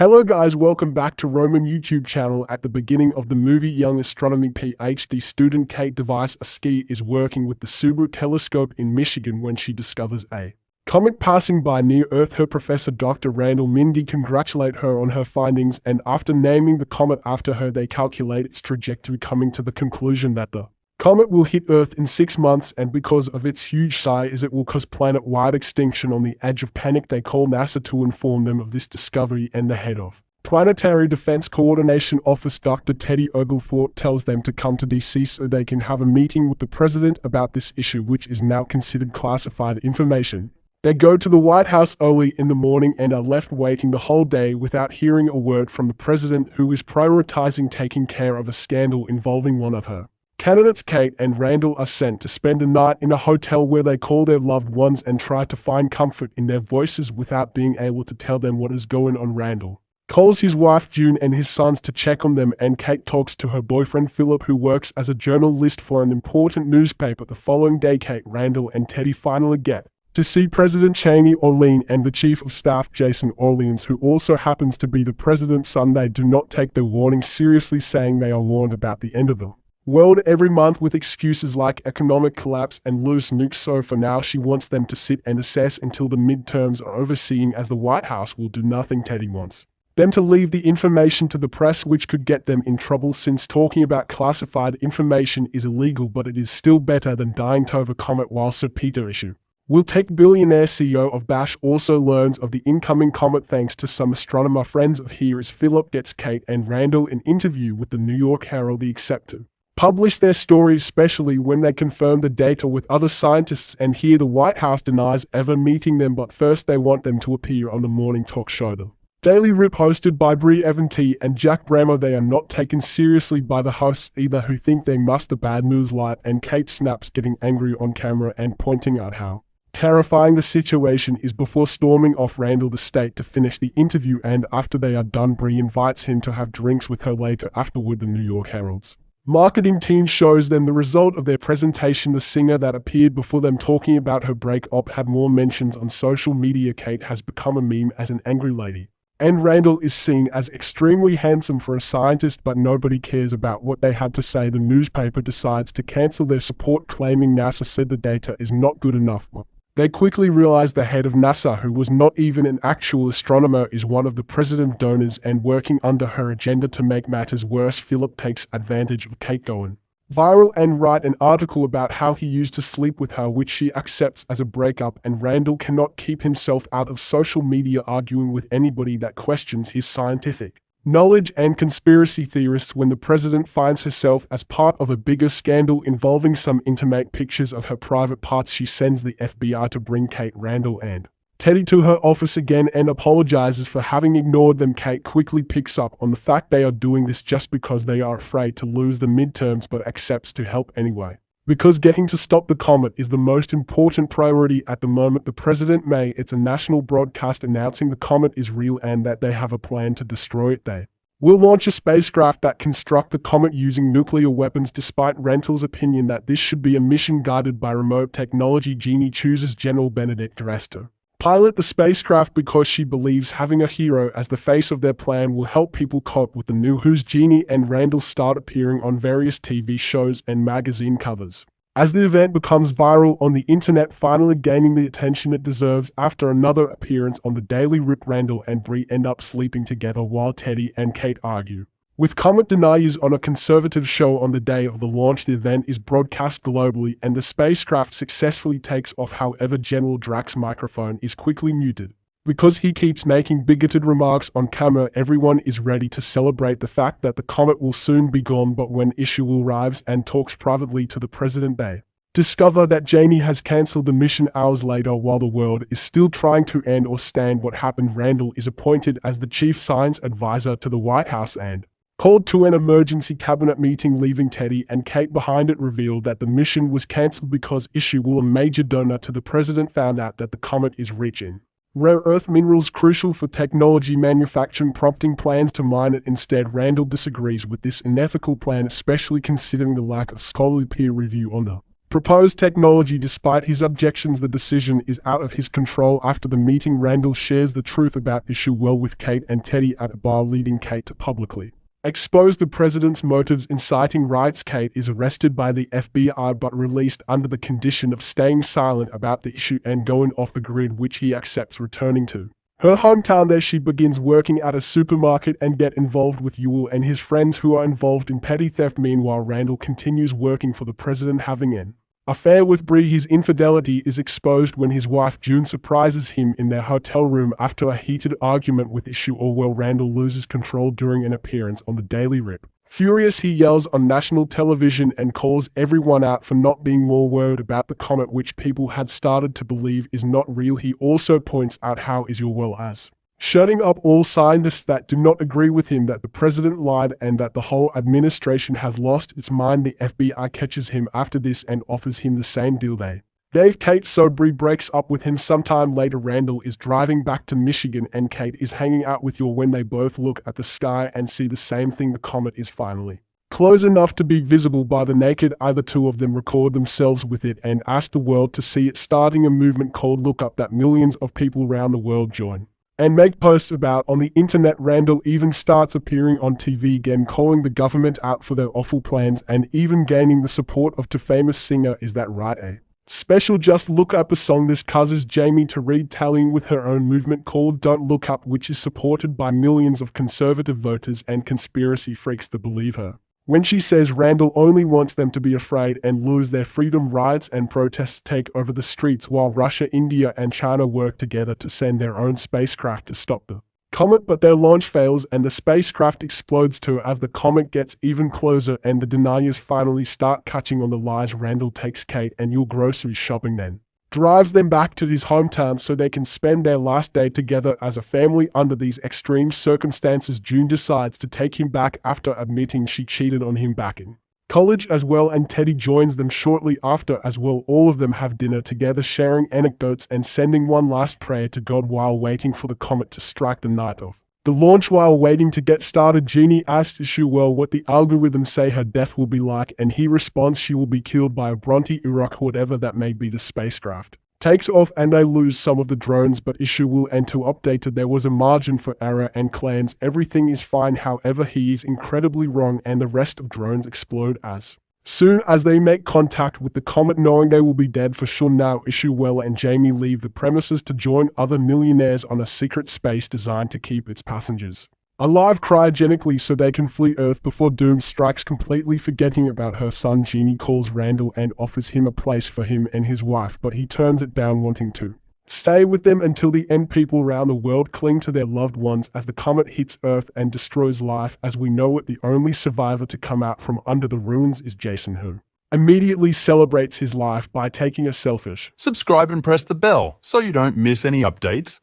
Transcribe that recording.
Hello guys, welcome back to Roman YouTube channel. At the beginning of the movie Young Astronomy PhD student Kate Device Aski is working with the Subaru telescope in Michigan when she discovers a comet passing by near Earth. Her professor Dr. Randall Mindy congratulate her on her findings, and after naming the comet after her they calculate its trajectory, coming to the conclusion that the comet will hit Earth in 6 months, and because of its huge size it will cause planet-wide extinction. On the edge of panic they call NASA to inform them of this discovery, and the head of Planetary Defense Coordination Office Dr. Teddy Oglethorpe tells them to come to DC so they can have a meeting with the president about this issue, which is now considered classified information. They go to the White House early in the morning and are left waiting the whole day without hearing a word from the president, who is prioritizing taking care of a scandal involving one of her candidates. Kate and Randall are sent to spend a night in a hotel where they call their loved ones and try to find comfort in their voices without being able to tell them what is going on. Randall calls his wife June and his sons to check on them, and Kate talks to her boyfriend Philip, who works as a journalist for an important newspaper. The following day Kate, Randall and Teddy finally get to see President Cheney Orlean and the Chief of Staff Jason Orleans, who also happens to be the president's son. They do not take their warning seriously, saying they are warned about the end of the world every month with excuses like economic collapse and loose nukes. So for now she wants them to sit and assess until the midterms are over, seeing as the White House will do nothing. Teddy wants them to leave the information to the press, which could get them in trouble since talking about classified information is illegal, but it is still better than dying over comet. While Sir Peter issue will take billionaire CEO of Bash also learns of the incoming comet thanks to some astronomer friends of his. Philip gets Kate and Randall an interview with the New York Herald. They accept to publish their stories, especially when they confirm the data with other scientists, and here the White House denies ever meeting them, but first they want them to appear on the morning talk show The Daily Rip, hosted by Brie Evans and Jack Bramo. They are not taken seriously by the hosts either, who think they must the bad news light, and Kate snaps, getting angry on camera and pointing out how terrifying the situation is before storming off. Randall the state to finish the interview, and after they are done Brie invites him to have drinks with her later. Afterward the New York Herald's marketing team shows them the result of their presentation. The singer that appeared before them talking about her breakup had more mentions on social media. Kate has become a meme as an angry lady, and Randall is seen as extremely handsome for a scientist, but nobody cares about what they had to say. The newspaper decides to cancel their support, claiming NASA said the data is not good enough. They quickly realize the head of NASA, who was not even an actual astronomer, is one of the president's donors and working under her agenda. To make matters worse, Philip takes advantage of Kate going viral and write an article about how he used to sleep with her, which she accepts as a breakup, and Randall cannot keep himself out of social media arguing with anybody that questions his scientific knowledge and conspiracy theorists. When the president finds herself as part of a bigger scandal involving some intimate pictures of her private parts, she sends the FBI to bring Kate, Randall and Teddy to her office again and apologizes for having ignored them. Kate quickly picks up on the fact they are doing this just because they are afraid to lose the midterms, but accepts to help anyway, because getting to stop the comet is the most important priority at the moment. The president made it's a national broadcast announcing the comet is real and that they have a plan to destroy it. They will launch a spacecraft that can struck the comet using nuclear weapons, despite Randall's opinion that this should be a mission guided by remote technology. Jeannie chooses General Benedict Dress to pilot the spacecraft because she believes having a hero as the face of their plan will help people cope with the new Who's. Jeannie and Randall start appearing on various TV shows and magazine covers as the event becomes viral on the internet, finally gaining the attention it deserves. After another appearance on the Daily Rip, Randall and Brie end up sleeping together while Teddy and Kate argue with comet deniers on a conservative show. On the day of the launch, the event is broadcast globally and the spacecraft successfully takes off. However, General Drax's microphone is quickly muted because he keeps making bigoted remarks on camera. Everyone is ready to celebrate the fact that the comet will soon be gone, but when Issue arrives and talks privately to the president, they discover that Janie has cancelled the mission hours later. While the world is still trying to end or stand what happened, Randall is appointed as the chief science advisor to the White House and called to an emergency cabinet meeting, leaving Teddy and Kate behind. It revealed that the mission was cancelled because Issue, a major donor to the president, found out that the comet is rich in rare earth minerals crucial for technology manufacturing, prompting plans to mine it instead. Randall disagrees with this unethical plan, especially considering the lack of scholarly peer review on the proposed technology. Despite his objections, the decision is out of his control. After the meeting, Randall shares the truth about issue well with Kate and Teddy at a bar, leading Kate to publicly expose the president's motives, inciting riots. Kate is arrested by the FBI but released under the condition of staying silent about the issue and going off the grid, which he accepts, returning to her hometown. There she begins working at a supermarket and get involved with Ewell and his friends who are involved in petty theft. Meanwhile, Randall continues working for the president, having an affair with Bree. His infidelity is exposed when his wife June surprises him in their hotel room after a heated argument with Issue Orwell. Randall loses control during an appearance on the Daily Rip. Furious, he yells on national television and calls everyone out for not being more worried about the comet, which people had started to believe is not real. He also points out how is Orwell as shutting up all scientists that do not agree with him, that the president lied, and that the whole administration has lost its mind. The FBI catches him after this and offers him the same deal they gave Kate, so Bree breaks up with him. Sometime later, Randall is driving back to Michigan and Kate is hanging out with Yor when they both look at the sky and see the same thing. The comet is finally close enough to be visible by the naked eye. The two of them record themselves with it and ask the world to see it, starting a movement called Look Up that millions of people around the world join and make posts about on the internet. Randall even starts appearing on TV again, calling the government out for their awful plans and even gaining the support of the famous singer Is That Right? A special Just Look Up, a song this causes Jamie to read, tallying with her own movement called Don't Look Up, which is supported by millions of conservative voters and conspiracy freaks that believe her when she says Randall only wants them to be afraid and lose their freedom. Riots and protests take over the streets while Russia, India, and China work together to send their own spacecraft to stop the comet, but their launch fails and the spacecraft explodes too as the comet gets even closer and the deniers finally start catching on the lies. Randall takes Kate and Yul grocery shopping, then drives them back to his hometown so they can spend their last day together as a family. Under these extreme circumstances, June decides to take him back after admitting she cheated on him back in college as well, and Teddy joins them shortly after as well. All of them have dinner together, sharing anecdotes and sending one last prayer to God while waiting for the comet to strike. The night of the launch, while waiting to get started, Jeannie asks Ishuel what the algorithms say her death will be like, and he responds she will be killed by a Bronte Uruk, whatever that may be. The spacecraft takes off and they lose some of the drones, but Ishuel and to updated there was a margin for error and claims everything is fine. However, he is incredibly wrong and the rest of drones explode as soon as they make contact with the comet, knowing they will be dead for sure. Now Ishuel and Jamie leave the premises to join other millionaires on a secret space designed to keep its passengers alive cryogenically so they can flee Earth before doom strikes. Completely forgetting about her son, Jeannie calls Randall and offers him a place for him and his wife, but he turns it down, wanting to stay with them until the end. People around the world cling to their loved ones as the comet hits Earth and destroys life as we know it. The only survivor to come out from under the ruins is Jason, who immediately celebrates his life by taking a selfish Subscribe and press the bell so you don't miss any updates.